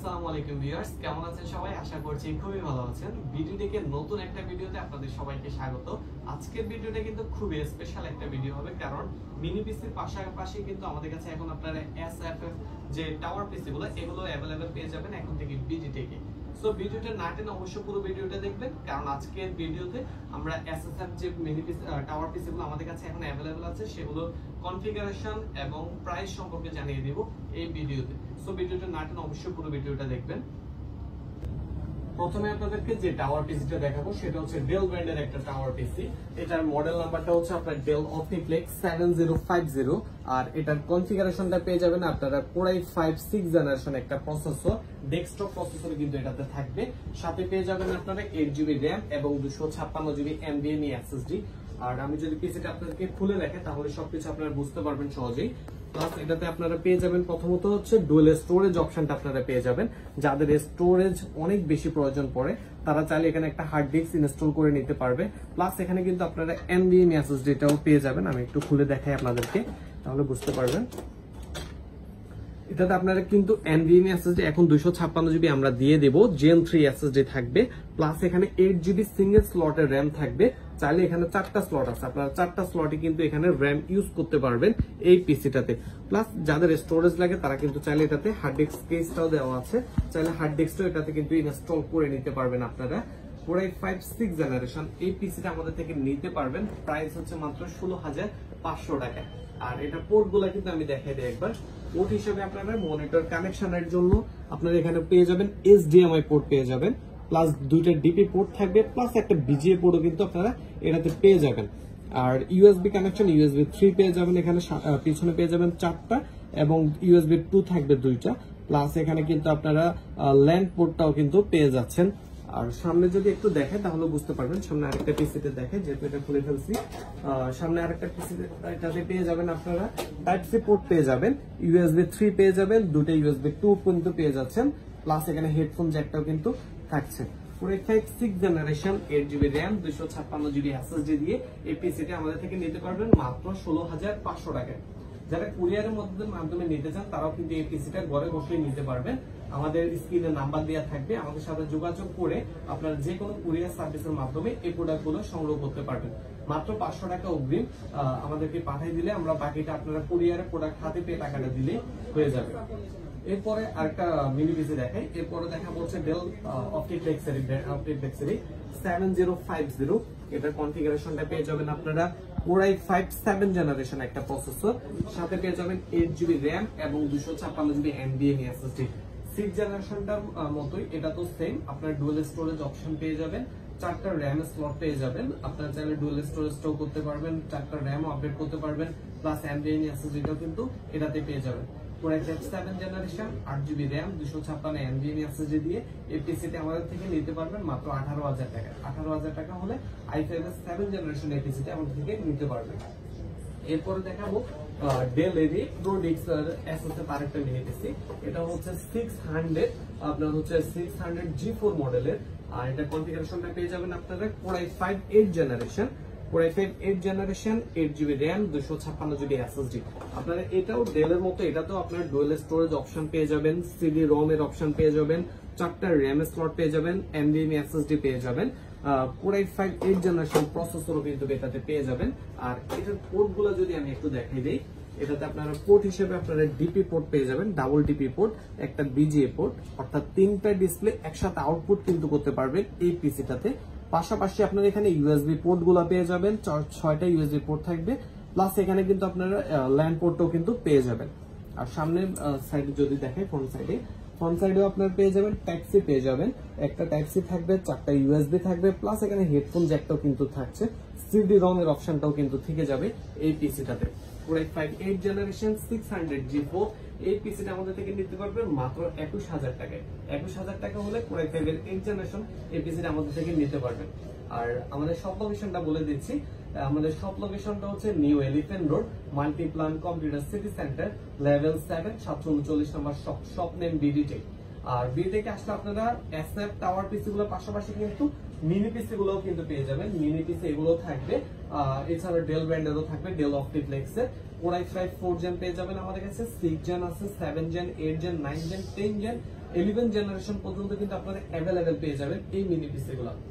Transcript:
আসসালামু আলাইকুম ভিউয়ার্স, কেমন আছেন সবাই? আশা করছি খুবই ভালো আছেন। ভিডিওটিকে নতুন একটা ভিডিওতে আপনাদের সবাইকে স্বাগত। আজকের ভিডিওটা কিন্তু খুবই স্পেশাল একটা ভিডিও হবে, কারণ মিনি পিসির পাশাপাশি কিন্তু আমাদের কাছে এখন আপনারা এসএফএফ যে টাওয়ার পিসিগুলো এগুলো অ্যাভেলেবেল পেয়ে যাবেন এখন থেকে বিডি থেকে। সো ভিডিওটা না টেনে অবশ্যই পুরো ভিডিওটা দেখবেন, কারণ আজকের ভিডিওতে আমরা এসএসএফ যে মিনি পিসি টাওয়ার পিসিগুলো আমাদের কাছে এখন অ্যাভেলেবেল আছে সেগুলো কনফিগারেশন এবং প্রাইস সম্পর্কে জানিয়ে দেব এই ভিডিওতে। সো ভিডিওটা না টেনে অবশ্যই পুরো ভিডিওটা দেখবেন। প্রথমে আপনাদেরকে যে টাওয়ার পিসিটা দেখাবো সেটা হচ্ছে ডেল ব্র্যান্ডের একটা টাওয়ার পিসি। এটার মডেল নাম্বারটা হচ্ছে আপনার ডেল অপটিফ্লেক্স 7050, আর এটার কনফিগারেশনটা পেয়ে যাবেন আপনারা Core i5 6th জেনারেশন একটা প্রসেসর, ডেস্কটপ প্রসেসর কিন্তু এটাতে থাকবে। সাথে পেয়ে যাবেন আপনারা 8GB RAM এবং 256GB NVMe SSD। আর আমি যদি পিসিটা আপনাদেরকে খুলে রাখি তাহলে সবকিছু আপনারা বুঝতে পারবেন সহজেই। প্লাস এটাতে আপনারা পেয়ে যাবেন প্রথমত হচ্ছে ডুয়াল স্টোরেজ অপশনটা আপনারা পেয়ে যাবেন। যাদের স্টোরেজ অনেক বেশি প্রয়োজন পড়ে তারা চাইলে এখানে একটা হার্ড ডিস্ক ইনস্টল করে নিতে পারবে। প্লাস এখানে কিন্তু আপনারা NVMe SSDটাও পেয়ে যাবেন। আমি একটু খুলে দেখাই আপনাদেরকে, তাহলে বুঝতে পারবেন। এটাতে আপনারা কিন্তু NVMe SSD এখন 256GB আমরা দিয়ে দেব, Gen 3 SSD থাকবে। প্লাস এখানে 8GB সিঙ্গেল স্লটের RAM থাকবে। চাইলে এখানে 4টা স্লট আছে, আপনারা 4টা স্লটে কিন্তু এখানে RAM ইউজ করতে পারবেন এই পিসিটাতে। প্লাস যাদের স্টোরেজ লাগে তারা কিন্তু চাইলে এটাতে হার্ড ডিস্ক কেসটাও দেওয়া আছে, চাইলে হার্ড ডিস্কটাও এটাতে কিন্তু ইনস্টল করে নিতে পারবেন আপনারা। Core i5 6th জেনারেশন এই পিসিটা আমাদের থেকে নিতে পারবেন। প্রাইস হচ্ছে মাত্র 16,500 টাকা। আর এটা পোর্ট গুলা কিন্তু আমি দেখাই দিই একবার। পোর্ট হিসেবে আপনারা মনিটর কানেকশনের জন্য আপনারা এখানে পেয়ে যাবেন HDMI পোর্ট পেয়ে যাবেন, প্লাস দুইটা ডিপি পোর্ট থাকবে, প্লাস একটা BGA পোর্টও কিন্তু আপনারা এটাতে পেয়ে যাবেন। আর USB কানেকশন USB 3 পেয়ে যাবেন, এখানে পিছনে পেয়ে যাবেন 4টা এবং USB 2 থাকবে 2টা। প্লাস এখানে কিন্তু আপনারা ল্যান্ড পোর্টটাও কিন্তু পেয়ে যাচ্ছেন। আর সামনে যদি একটু দেখেন তাহলে বুঝতে পারবেন। সামনে আরেকটা পিসিতে দেখেন, যেহেতু এটা খুলে ফেলছি, সামনে আরেকটা পিসিতে এটাতে পেয়ে যাবেন আপনারা টাইপ সি পোর্ট পেয়ে যাবেন, USB 3 পেয়ে যাবেন, দুটো USB 2 পর্যন্ত পেয়ে যাচ্ছেন। প্লাস এখানে হেডফোন জ্যাকটাও কিন্তু থাকছে। Core i5 6th generation 8GB RAM 256GB SSD দিয়ে এই পিসিটা আমাদের থেকে নিতে পারবেন মাত্র 16,500 টাকায়। যারা কুরিয়ারের মাধ্যমে নিতে চান তারাও কিন্তু এই পিসিটা ঘরে বসে নিতে পারবেন। আমাদের স্ক্রিনে নাম্বার দেওয়া থাকবে, আমাদের সাথে যোগাযোগ করে আপনারা যে কোনো কুরিয়ার সার্ভিসের মাধ্যমে এই প্রোডাক্টগুলো সংগ্রহ করতে পারবেন। মাত্র 500 টাকা অগ্রিম আমাদেরকে পাঠিয়ে দিলে আমরা বাকিটা আপনারা কুরিয়ারে প্রোডাক্ট হাতে পেয়ে টাকাটা দিলে হয়ে যাবে। এরপরে আরেকটা মিনি পিসি দেখাই। এরপরে দেখা হচ্ছে ডেল অপটিফ্লেক্সের 7050। এটার কনফিগারেশনটা পেয়ে যাবেন আপনারা Core i5 7th জেনারেশন একটা প্রসেসর, সাথে পেয়ে যাবেন 8GB RAM এবং 256GB NVMe SSD। 6th জেনারেশনটার মতোই এটা তো সেম, আপনারা ডুয়াল স্টোরেজ অপশন পেয়ে যাবেন, 4টা RAM স্লট পেয়ে যাবেন। আপনারা চাইলে ডুয়াল স্টোরেজটাও করতে পারবেন, 4টা RAM আপডেট করতে পারবেন, প্লাস NVMe SSDটাও কিন্তু এটাতে পেয়ে যাবেন। Core i5 7th generation 8GB RAM 256 NVMe SSD দিয়ে এই পিসিটি আমাদের থেকে নিতে পারবেন মাত্র 18,000 টাকা। 18,000 টাকা হলে i5 এর 7th জেনারেশন এই পিসিটি আমাদের থেকে নিতে পারবেন। এরপরে দেখাবো ডেল এরই প্রোডিক্স এসএসএফ আরেকটা মিনি পিসি। এটা হচ্ছে 600 আপনার হচ্ছে 600 G4 মডেলের। আর এটা কনফিগারেশনটা পেয়ে যাবেন আপনারা Core i5 8th generation, Core i5 8th generation 8GB RAM 256GB SSD। আপনারা এটাও ডেলের মতো এটাতেও আপনারা ডুয়াল স্টোরেজ অপশন পেয়ে যাবেন, CD-ROM এর অপশন পেয়ে যাবেন, 4টা RAM স্লট পেয়ে যাবেন, NVMe SSD পেয়ে যাবেন। Core i5 8th জেনারেশন প্রসেসরও কিন্তু এটাতে পেয়ে যাবেন। আর এটার পোর্টগুলো যদি আমি একটু দেখাই দিই, এটাতে আপনারা পোর্ট হিসেবে আপনারা ডিপি পোর্ট পেয়ে যাবেন, ডাবল ডিপি পোর্ট, একটা BGA পোর্ট, অর্থাৎ 3টা ডিসপ্লে একসাথে আউটপুট কিন্তু করতে পারবেন এই পিসিটাতে। পাশাপাশি আপনারা এখানে USB পোর্ট গুলা পেয়ে যাবেন, 6টা USB পোর্ট থাকবে। প্লাস এখানে কিন্তু আপনারা ল্যান্ড পোর্টও কিন্তু পেয়ে যাবেন। আর সামনের সাইডে যদি দেখেন, ফ্রন্ট সাইডেও আপনারা পেয়ে যাবেন টাইপ সি পেয়ে যাবেন, একটা টাইপ সি থাকবে, 4টা USB থাকবে, প্লাস এখানে হেডফোন জ্যাকটাও কিন্তু থাকছে, CD-ROM এর অপশনটাও কিন্তু থেকে যাবে এই পিসিটাতে। Core i5 8th generation 600 G4 এই পিসিটা আমাদের থেকে নিতে পারবেন মাত্র 21,000 টাকায়। 21,000 টাকা হলে Core i5 এর 8th জেনারেশন এই পিসিটা আমাদের থেকে নিতে পারবেন। আর আমাদের শপ লোকেশনটা বলে দিচ্ছি, আমাদের শপ লোকেশনটা হচ্ছে new elephant road, Multiplan computer city centre, level 7, 739 নম্বর শপ নেম BD Tech। আর বিটেকে আসলে আপনারা এসএফ টাওয়ার পিসি গুলো পাশাপাশি কিন্তু মিনি পিসি গুলোও কিন্তু পেয়ে যাবেন। মিনি পিসি এগুলো থাকবে, এছাড়া ডেল ব্র্যান্ডেরও থাকবে, ডেল অপটিফ্লেক্সের Core i5 4 জেন পেয়ে যাবেন আমাদের কাছে, 6 জেন আছে, 7 gen, 8 gen, 9 gen, 10 gen, 11 generation পর্যন্ত কিন্তু আপনারা অ্যাভেলেবেল পেয়ে যাবেন এই মিনি পিসি গুলো।